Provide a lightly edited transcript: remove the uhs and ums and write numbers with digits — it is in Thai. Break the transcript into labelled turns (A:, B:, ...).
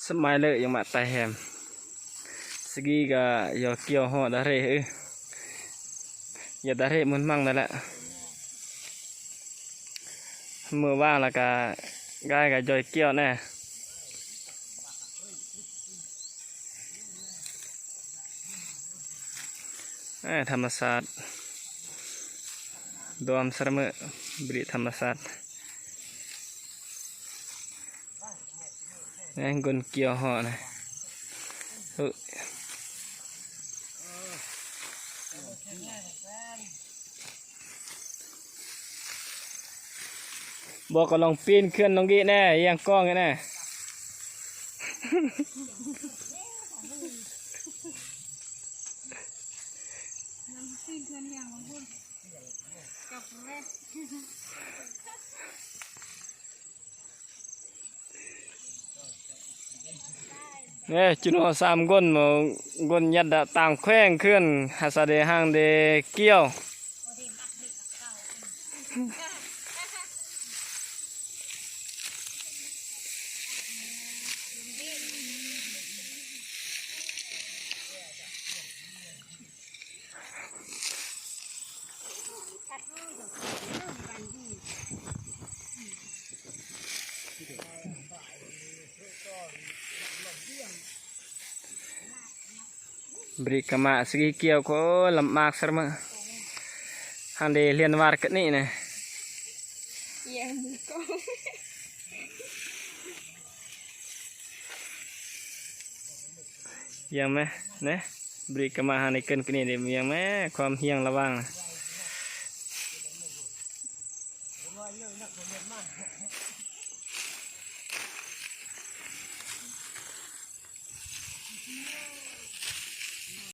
A: สมัยเลยยังมาตายแฮมสกีก็อย่าเกี่ยวห่อดาเร่อย่าดาเร่มันมั่งนั่นแหละเมื่อว่างแล้วก็กายก็ย่อยเกี่ยวแน่ธรรมศาสตร์ดอมสระเมอบริธรรมศาสตร์นี่กลเกี่ยวห่อนะบอกก็ลองปีนขึ้นลงกี้แน่ยังกล้องแน่เนี่ยจุนหัวสามก้นมก้นยัดต่างแข้งขึ้นหาสะเดหางเดเกี่ยวบริกรรมะสกีเกี่ยวก็ลำบากสักมั้งฮันเดเรียนวาร์กนี่นะยังไหมเนี่ยบริกรรมะฮันเดเกินกันนี่เดี๋ยวยังไหมความเฮียงระวัง